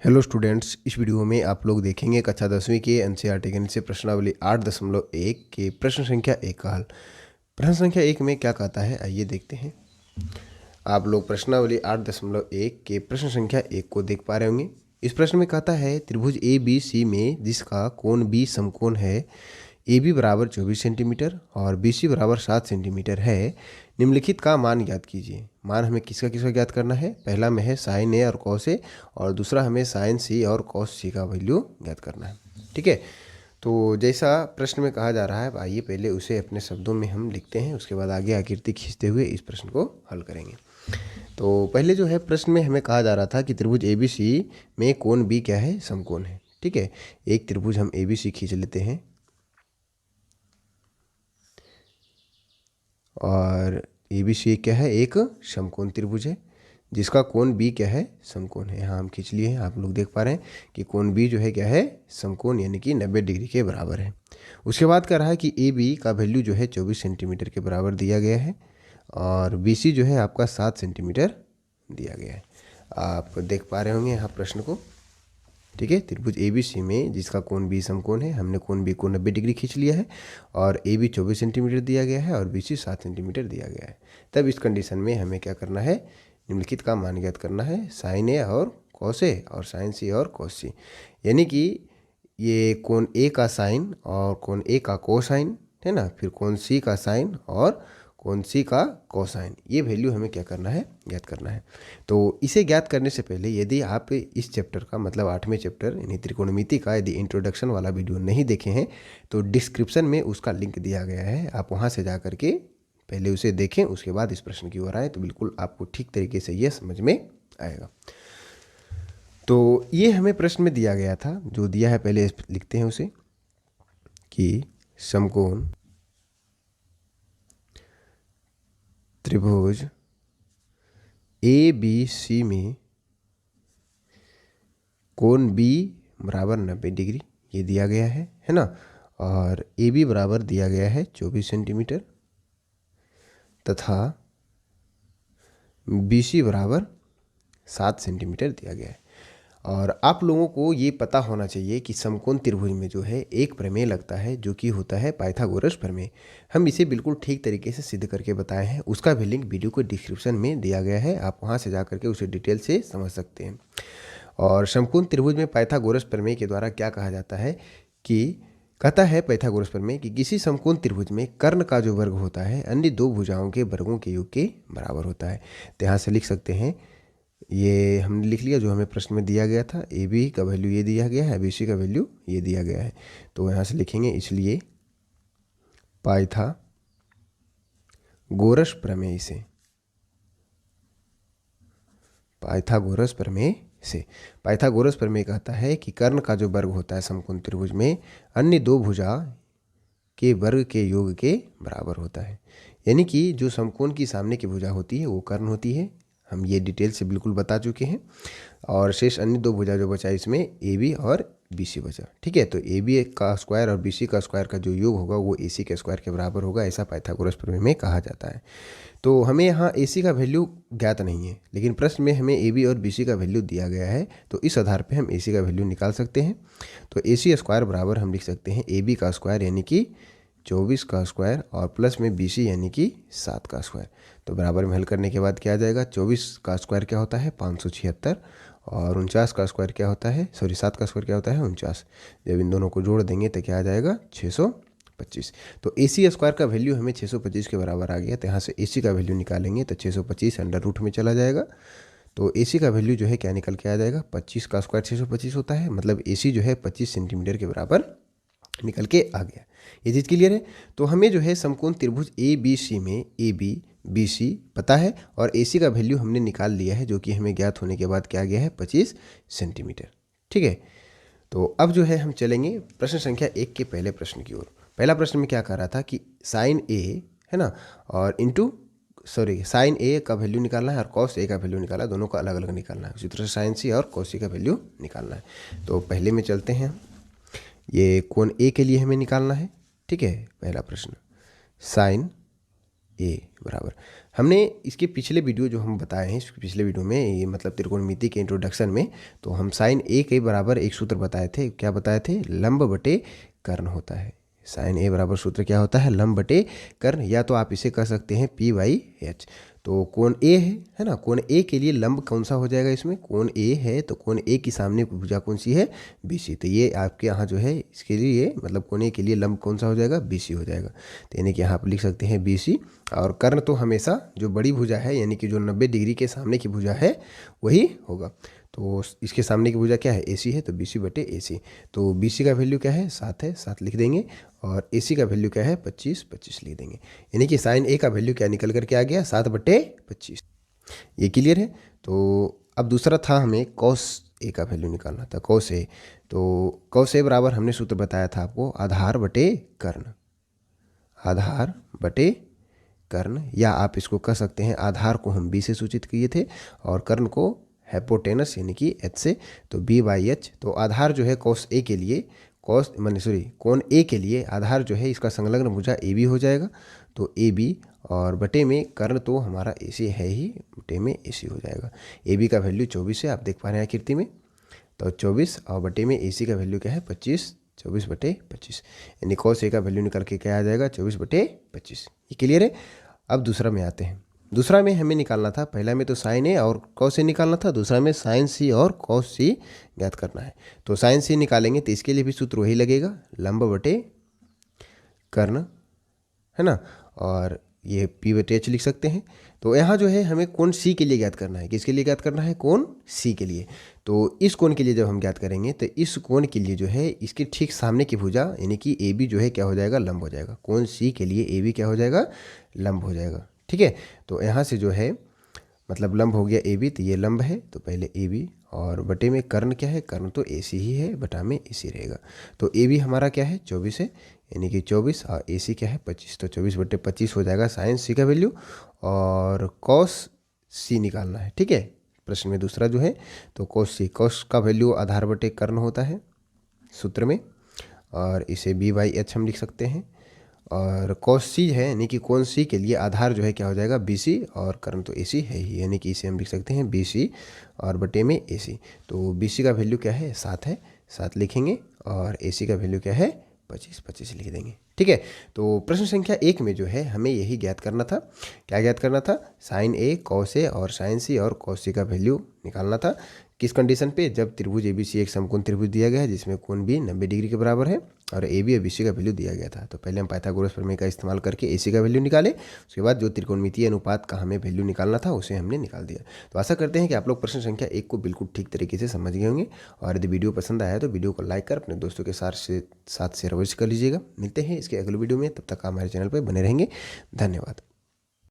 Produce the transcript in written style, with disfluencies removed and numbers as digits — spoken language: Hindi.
हेलो स्टूडेंट्स, इस वीडियो में आप लोग देखेंगे कक्षा 10वीं के एनसीईआरटी गणित से प्रश्नावली 8.1 के प्रश्न संख्या 1 का हल। प्रश्न संख्या 1 में क्या कहता है, आइए देखते हैं। आप लोग प्रश्नावली 8.1 के प्रश्न संख्या 1 को देख पा रहे होंगे। इस प्रश्न में कहता है त्रिभुज ए बी सी में जिसका कोण बी समकोण है, ए बी बराबर 24 सेंटीमीटर और बी सी बराबर 7 सेंटीमीटर है, निम्नलिखित का मान ज्ञात कीजिए। मान हमें किसका किसका ज्ञात करना है? पहला में है साइन ए और कॉस ए, और दूसरा हमें साइन सी और कॉस सी का वैल्यू ज्ञात करना है। ठीक है, तो जैसा प्रश्न में कहा जा रहा है, आइए पहले उसे अपने शब्दों में हम लिखते हैं, उसके बाद आगे आकृति खींचते हुए इस प्रश्न को हल करेंगे। तो पहले जो है प्रश्न में हमें कहा जा रहा था कि त्रिभुज ए बी सी में कोण बी क्या है? समकोण है। ठीक है, एक त्रिभुज हम ए बी सी खींच लेते हैं और ए बी सी क्या है? एक समकोण त्रिभुज है जिसका कोण बी क्या है? समकोण है। यहाँ हम खींच लिए हैं, आप लोग देख पा रहे हैं कि कोण बी जो है क्या है? समकोण, यानी कि 90 डिग्री के बराबर है। उसके बाद कह रहा है कि ए बी का वैल्यू जो है 24 सेंटीमीटर के बराबर दिया गया है और बी सी जो है आपका 7 सेंटीमीटर दिया गया है। आप देख पा रहे होंगे यहाँ प्रश्न को। ठीक है, त्रिभुज ए बी सी में जिसका कोण बी समकोण है, हमने कोण बी को 90 डिग्री खींच लिया है और ए बी 24 सेंटीमीटर दिया गया है और बी सी 7 सेंटीमीटर दिया गया है। तब इस कंडीशन में हमें क्या करना है? निम्नलिखित का मान ज्ञात करना है, साइन ए और कॉस ए और साइन सी और कॉस सी। यानी कि ये कोण ए का साइन और कोण ए का कोसाइन है ना, फिर कोण सी का साइन और कोण सी का कोसाइन, ये वैल्यू हमें क्या करना है? ज्ञात करना है। तो इसे ज्ञात करने से पहले यदि आप इस चैप्टर का मतलब 8वें चैप्टर यानी त्रिकोणमिति का यदि इंट्रोडक्शन वाला वीडियो नहीं देखे हैं तो डिस्क्रिप्शन में उसका लिंक दिया गया है, आप वहाँ से जा करके पहले उसे देखें, उसके बाद इस प्रश्न की ओर आए तो बिल्कुल आपको ठीक तरीके से यह समझ में आएगा। तो ये हमें प्रश्न में दिया गया था, जो दिया है पहले लिखते हैं उसे कि समकोण त्रिभुज ए बी सी में कोण बी बराबर 90 डिग्री ये दिया गया है ना, और ए बी बराबर दिया गया है 24 सेंटीमीटर तथा बी सी बराबर 7 सेंटीमीटर दिया गया है। और आप लोगों को ये पता होना चाहिए कि समकोण त्रिभुज में जो है एक प्रमेय लगता है जो कि होता है पाइथागोरस प्रमेय। हम इसे बिल्कुल ठीक तरीके से सिद्ध करके बताए हैं, उसका भी लिंक वीडियो को डिस्क्रिप्शन में दिया गया है, आप वहाँ से जा करके उसे डिटेल से समझ सकते हैं। और समकोण त्रिभुज में पाइथागोरस प्रमेय के द्वारा क्या कहा जाता है कि कहता है पाइथागोरस प्रमेय कि किसी समकोण त्रिभुज में कर्ण का जो वर्ग होता है अन्य दो भुजाओं के वर्गों के योग के बराबर होता है। तो यहाँ से लिख सकते हैं, ये हमने लिख लिया जो हमें प्रश्न में दिया गया था, ए बी का वैल्यू ये दिया गया है, बी सी का वैल्यू ये दिया गया है। तो यहाँ से लिखेंगे इसलिए पाइथागोरस प्रमेय से, पाइथागोरस प्रमेय से, पाइथागोरस प्रमेय कहता है कि कर्ण का जो वर्ग होता है समकोण त्रिभुज में अन्य दो भुजा के वर्ग के योग के बराबर होता है। यानी कि जो समकोण की सामने की भुजा होती है वो कर्ण होती है, हम ये डिटेल से बिल्कुल बता चुके हैं। और शेष अन्य दो भुजा जो बचा इसमें ए बी और बी सी बचा। ठीक है, तो ए बी का स्क्वायर और बी सी का स्क्वायर का जो योग होगा वो ए सी के स्क्वायर के बराबर होगा, ऐसा पाइथागोरस प्रमेय में कहा जाता है। तो हमें यहाँ ए सी का वैल्यू ज्ञात नहीं है, लेकिन प्रश्न में हमें ए बी और बी सी का वैल्यू दिया गया है, तो इस आधार पर हम ए सी का वैल्यू निकाल सकते हैं। तो ए सी स्क्वायर बराबर हम लिख सकते हैं ए बी का स्क्वायर यानी कि 24 का स्क्वायर और प्लस में बी सी यानी कि 7 का स्क्वायर। तो बराबर में हल करने के बाद क्या आ जाएगा? 24 का स्क्वायर क्या होता है? 576 और 49 का स्क्वायर क्या होता है? 7 का स्क्वायर क्या होता है? 49। जब इन दोनों को जोड़ देंगे तो क्या आ जाएगा? 625। तो ए सी स्क्वायर का वैल्यू हमें 625 के बराबर आ गया, तो यहाँ से ए सी का वैल्यू निकालेंगे तो 625 अंडर रूट में चला जाएगा। तो ए सी का वैल्यू जो है क्या निकल के आ जाएगा? 25 का स्क्वायर 625 होता है, मतलब ए सी जो है 25 सेंटीमीटर के बराबर निकल के आ गया। ये चीज़ क्लियर है। तो हमें जो है समकोण त्रिभुज ए बी सी में ए बी बी सी पता है और ए सी का वैल्यू हमने निकाल लिया है, जो कि हमें ज्ञात होने के बाद क्या गया है? 25 सेंटीमीटर। ठीक है, तो अब जो है हम चलेंगे प्रश्न संख्या 1 के पहले प्रश्न की ओर। पहला प्रश्न में क्या कह रहा था कि साइन ए है ना, और साइन ए का वैल्यू निकालना है और कॉस ए का वैल्यू निकालना है, दोनों का अलग अलग निकालना है। उसी तरह से साइन सी और कॉस सी का वैल्यू निकालना है। तो पहले में चलते हैं, ये कोण ए के लिए हमें निकालना है। ठीक है, पहला प्रश्न साइन ए बराबर हमने इसके पिछले वीडियो जो हम बताए हैं, इसके पिछले वीडियो में ये मतलब त्रिकोणमिति के इंट्रोडक्शन में, तो हम साइन ए के बराबर एक सूत्र बताए थे। क्या बताए थे? लंब बटे कर्ण होता है। साइन ए बराबर सूत्र क्या होता है? लंब बटे कर्ण, या तो आप इसे कह सकते हैं P/H। तो कोण ए है ना, कोण ए के लिए लंब कौन सा हो जाएगा? इसमें कोण ए है तो कोण ए की सामने की भुजा कौन सी है? BC। तो ये आपके यहाँ जो है इसके लिए मतलब कोण ए के लिए लंब कौन सा हो जाएगा? BC हो जाएगा। तो यानी कि यहाँ आप लिख सकते हैं BC। और कर्ण तो हमेशा जो बड़ी भुजा है यानी कि जो 90 डिग्री के सामने की भुजा है वही होगा। तो इसके सामने की भुजा क्या है? AC है, तो BC बटे AC। तो BC का वैल्यू क्या है? 7 है, 7 लिख देंगे। और AC का वैल्यू क्या है? 25, 25 लिख देंगे। यानी कि साइन ए का वैल्यू क्या निकल कर के आ गया? 7/25। ये क्लियर है। तो अब दूसरा था हमें कॉस ए का वैल्यू निकालना था, कॉस ए। तो कॉस ए बराबर हमने सूत्र बताया था आपको आधार बटे कर्ण, आधार बटे कर्ण, या आप इसको कह सकते हैं आधार को हम B से सूचित किए थे और कर्ण को हाइपोटेनस यानी कि H से, तो B/H। तो आधार जो है कॉस ए के लिए, कोण ए के लिए आधार जो है इसका संलग्न भुजा AB हो जाएगा, तो AB, और बटे में कर्ण तो हमारा AC है ही, बटे में AC हो जाएगा। AB का वैल्यू 24 है, आप देख पा रहे हैं आकृति में, तो 24, और बटे में AC का वैल्यू क्या है? 25, 24/25। यानी कॉस ए का वैल्यू निकल के क्या आ जाएगा? 24/25। ये क्लियर है। अब दूसरा में आते हैं। दूसरा में हमें निकालना था, पहला में तो साइन ए और कॉस ए निकालना था, दूसरा में साइन सी और कॉस सी ज्ञात करना है। तो साइन सी निकालेंगे तो इसके लिए भी सूत्र वही लगेगा, लंब बटे कर्ण, है ना, और ये P/H लिख सकते हैं। तो यहाँ जो है हमें कोण C के लिए ज्ञात करना है। किसके लिए ज्ञात करना है? कोण C के लिए। तो इस कोण के लिए जब हम ज्ञात करेंगे तो इस कोण के लिए जो है इसके ठीक सामने की भुजा यानी कि AB जो है क्या हो जाएगा? लंब हो जाएगा। कोण C के लिए AB क्या हो जाएगा? लंब हो जाएगा। ठीक है। तो यहाँ से जो है मतलब लंब हो गया AB, तो ये लंब है, तो पहले AB, और बटे में कर्ण क्या है? कर्ण तो AC ही है, बटा में AC रहेगा। तो AB हमारा क्या है? 24 है, यानी कि 24, और AC क्या है? 25। तो 24/25 हो जाएगा साइन C का वैल्यू, और कॉस C निकालना है। ठीक है, प्रश्न में दूसरा जो है तो कॉस C, कॉस का वैल्यू आधार बटे कर्ण होता है सूत्र में, और इसे B/H हम लिख सकते हैं। और कॉस C है यानी कि कोण C के लिए आधार जो है क्या हो जाएगा? BC, और कर्ण तो AC है ही, यानी कि इसे हम लिख सकते हैं BC और बटे में AC। तो BC का वैल्यू क्या है? 7 है, 7 लिखेंगे, और AC का वैल्यू क्या है? 25, 25 लिख देंगे। ठीक है। तो प्रश्न संख्या 1 में जो है हमें यही ज्ञात करना था। क्या ज्ञात करना था? साइन ए, कॉस ए और साइन सी और कॉस सी का वैल्यू निकालना था। किस कंडीशन पे? जब त्रिभुज ABC एक समकोण त्रिभुज दिया गया है जिसमें कोण B 90 डिग्री के बराबर है और AB और BC का वैल्यू दिया गया था। तो पहले हम पाइथागोरस प्रमेय का इस्तेमाल करके AC का वैल्यू निकाले, उसके बाद जो त्रिकोणमितीय अनुपात का हमें वैल्यू निकालना था उसे हमने निकाल दिया। तो आशा करते हैं कि आप लोग प्रश्न संख्या 1 को बिल्कुल ठीक तरीके से समझ गए होंगे, और यदि वीडियो पसंद आया तो वीडियो को लाइक कर अपने दोस्तों के साथ शेयर अवश्य कर लीजिएगा। मिलते हैं इसके अगले वीडियो में, तब तक आप हमारे चैनल पर बने रहेंगे। धन्यवाद।